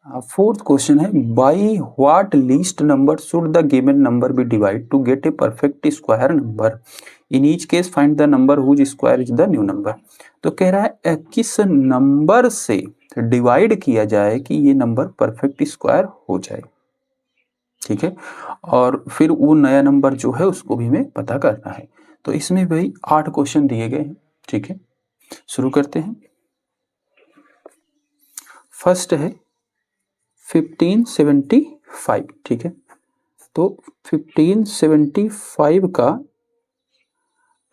Fourth question है, by what least number should the given number be divide to get a perfect square number, in each case find the number whose square is the new number. तो कह रहा है किस number से divide किया जाए कि ये नंबर परफेक्ट स्क्वायर हो जाए, ठीक है, और फिर वो नया नंबर जो है उसको भी हमें पता करना है। तो इसमें भाई 8 क्वेश्चन दिए गए हैं, ठीक है, शुरू करते हैं। फर्स्ट है 1575, ठीक है, तो 1575 का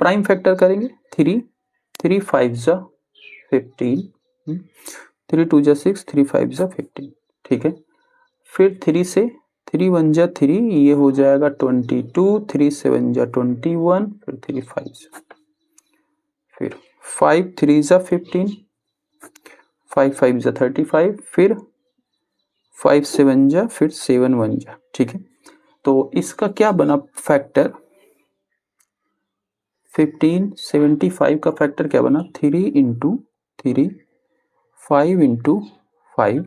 प्राइम फैक्टर करेंगे 3, 3 5 जा 15, 3 2 जा 6, 3 5 जा 15, ठीक है। फिर 3 से 3 1 जा 3, ये हो जाएगा 22, 3 7 जा 21, फिर 3 5 जा, फिर 5 3 जा 15, 5 5 जा 35, फिर 5 7 जा, फिर 7 1 जा, ठीक है। तो इसका क्या बना फैक्टर, 1575 का फैक्टर क्या बना, 3 इंटू 3, 5 इंटू 5,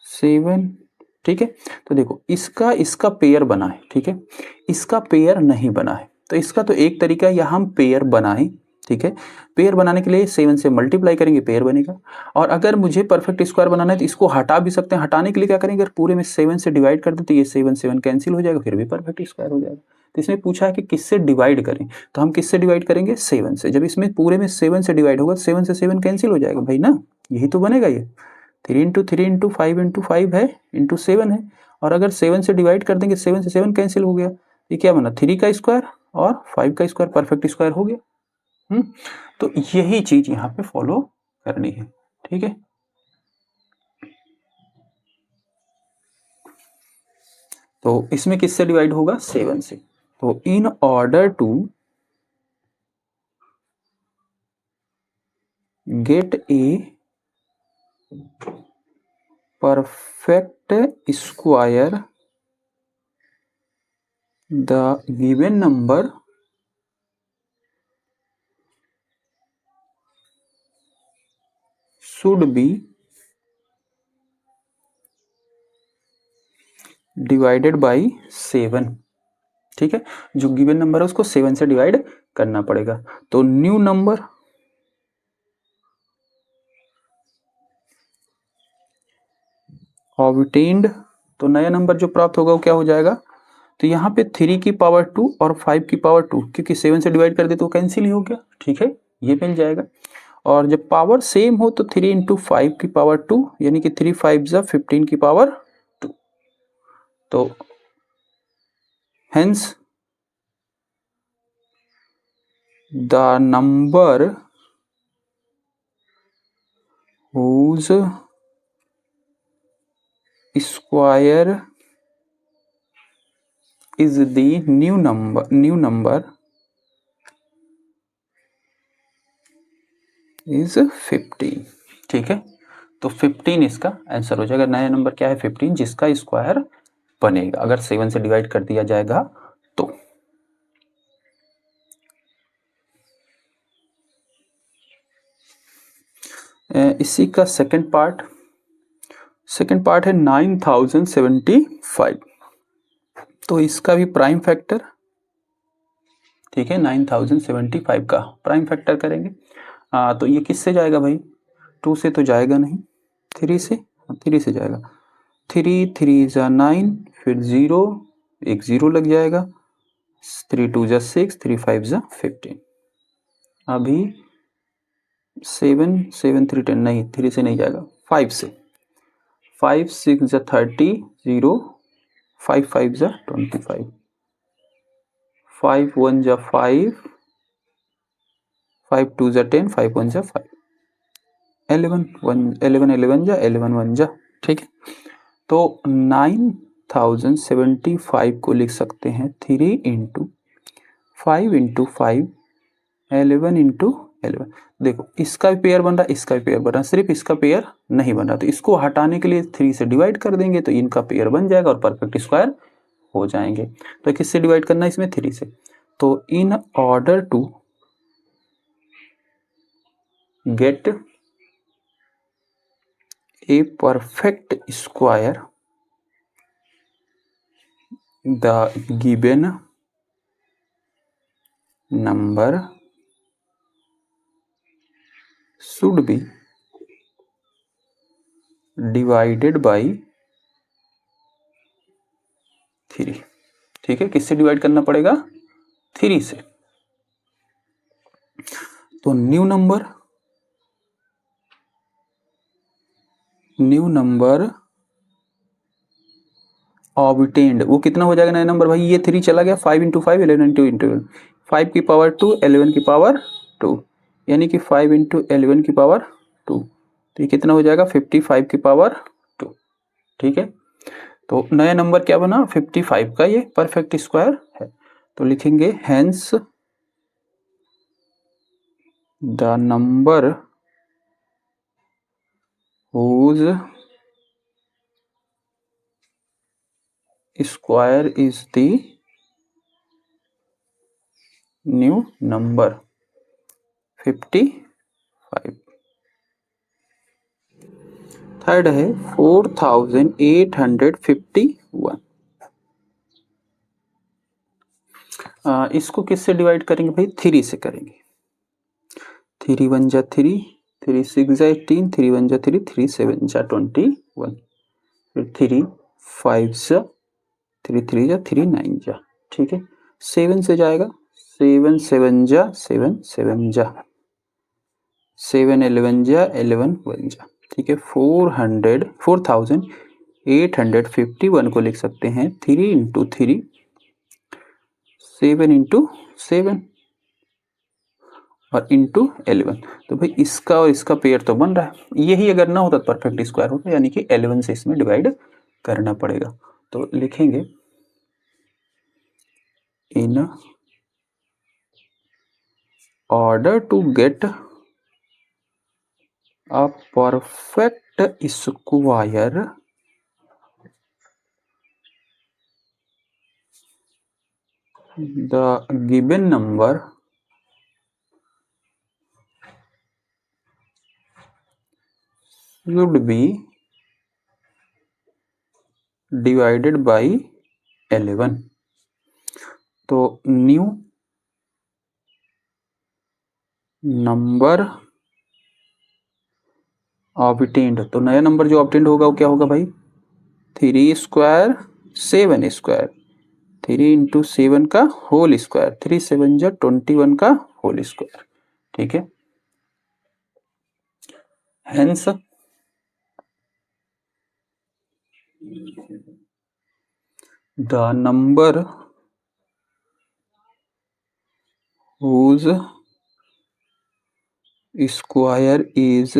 7, ठीक है। तो देखो इसका इसका पेयर बना है, ठीक है, इसका पेयर नहीं बना है। तो इसका तो एक तरीका या हम पेयर बनाएं, ठीक है, पेयर बनाने के लिए 7 से मल्टीप्लाई करेंगे, पेयर बनेगा। और अगर मुझे परफेक्ट स्क्वायर बनाना है तो इसको हटा भी सकते हैं। हटाने के लिए क्या करेंगे, अगर पूरे में 7 से डिवाइड कर दे तो ये 7 7 कैंसिल हो जाएगा, फिर भी परफेक्ट स्क्वायर हो जाएगा। तो इसमें पूछा है कि किससे डिवाइड करें, तो हम किससे डिवाइड करेंगे, 7 से। जब इसमें पूरे में 7 से डिवाइड होगा, 7 से 7 कैंसिल हो जाएगा भाई ना, यही तो बनेगा ये। 3 इंटू 3 इंटू 5 इंटू 5 है, इंटू 7 है, और अगर 7 से डिवाइड कर देंगे, 7 से 7 कैंसिल हो गया, ये क्या बना, 3 का स्क्वायर और 5 का स्क्वायर, परफेक्ट स्क्वायर हो गया। तो यही चीज यहाँ पे फॉलो करनी है, ठीक है। तो इसमें किससे डिवाइड होगा, 7 से। तो in order to get a perfect square, the given number should be divided by 7, ठीक है। जो गिवन नंबर है उसको 7 से डिवाइड करना पड़ेगा। तो न्यू नंबर ऑब्टेन्ड, तो नया नंबर जो प्राप्त होगा वो क्या हो जाएगा, तो यहाँ पे 3 की पावर 2 और 5 की पावर 2, क्योंकि 7 से डिवाइड कर दे तो कैंसिल ही हो गया, ठीक है, ये मिल जाएगा। और जब पावर सेम हो तो 3 इंटू 5 की पावर 2, यानी कि 3 5 जा 15 की पावर 2। तो hence the number whose square is the new number is 15, ठीक है। तो 15 इसका आंसर हो जाएगा। नया नंबर क्या है, 15, जिसका स्क्वायर बनेगा अगर 7 से डिवाइड कर दिया जाएगा तो। इसी का सेकंड पार्ट है 9075। तो इसका भी प्राइम फैक्टर, ठीक है, 9075 का प्राइम फैक्टर करेंगे। तो ये किससे जाएगा भाई, 2 से तो जाएगा नहीं, 3 से जाएगा। 3 3 जा 9, फिर 0, एक 0 लग जाएगा, 3 2 जा 6, 3 5 जा 15। अभी 7 7 3 10 नहीं, 3 से नहीं जाएगा, 5 से, 5 6 जा 30, 0, 5 5 जा 25, 5 1 जा 5, 5 2 जा 10, 5 1 जा 5, 11 11 जा 11 1 जा, ठीक है। तो 9075 को लिख सकते हैं 3 इंटू 5 इंटू 5, 11 इंटू 11। देखो इसका भी पेयर बन रहा है, इसका भी पेयर बन रहा है, सिर्फ इसका पेयर नहीं बन रहा। तो इसको हटाने के लिए 3 से डिवाइड कर देंगे तो इनका पेयर बन जाएगा और परफेक्ट स्क्वायर हो जाएंगे। तो किससे डिवाइड करना है, इसमें 3 से। तो in order to get a perfect square the given number should be divided by 3। ठीक है, किससे डिवाइड करना पड़ेगा? 3 से। तो न्यू नंबर ऑब्टेन्ड वो कितना हो जाएगा नया नंबर भाई? ये 3 चला गया, 5 × 5 11 × 11, 5 की पावर 2 11 की पावर 2, यानी कि 5 × 11 की पावर 2, तो ये कितना हो जाएगा? 55 की पावर 2। ठीक है, तो नया नंबर क्या बना? 55 का ये परफेक्ट स्क्वायर है। तो लिखेंगे hence the number whose square is the new number 55। Third है 4851। इसको किससे डिवाइड करेंगे भाई? 3 से करेंगे। 3 1 जा 3, 3 6 जा 18, 3 1 जा 3, 3 7 जा 21, फिर 3 5 जा 3 3 जा 3 9 जा। ठीक है, 7 से जाएगा, 7 7 जा 7 7 जा, 7 11 जा 11 1 जा। ठीक है, 4851 को लिख सकते हैं 3 × 3 7 × 7 और इंटू 11। तो भाई इसका और इसका पेयर तो बन रहा है, यही अगर ना होता तो परफेक्ट स्क्वायर होता, यानी कि 11 से इसमें डिवाइड करना पड़ेगा। तो लिखेंगे in order to get a perfect square the given number should be divided by 11। तो न्यू नंबर ऑब्टेन्ड, तो नया नंबर जो ऑब्टेन्ड होगा वो क्या होगा भाई? 3 स्क्वायर 7 स्क्वायर, 3 × 7 का होल स्क्वायर, 3 7 जा 21 का होल स्क्वायर। ठीक है, hence the number whose square is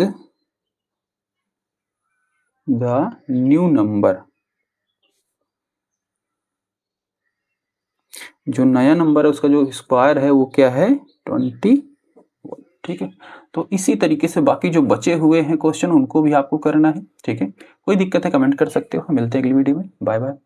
the new number, जो नया नंबर है उसका जो स्क्वायर है वो क्या है? 21। ठीक है, तो इसी तरीके से बाकी जो बचे हुए हैं क्वेश्चन उनको भी आपको करना है। ठीक है, कोई दिक्कत है कमेंट कर सकते हो। मिलते हैं अगली वीडियो में, बाय बाय।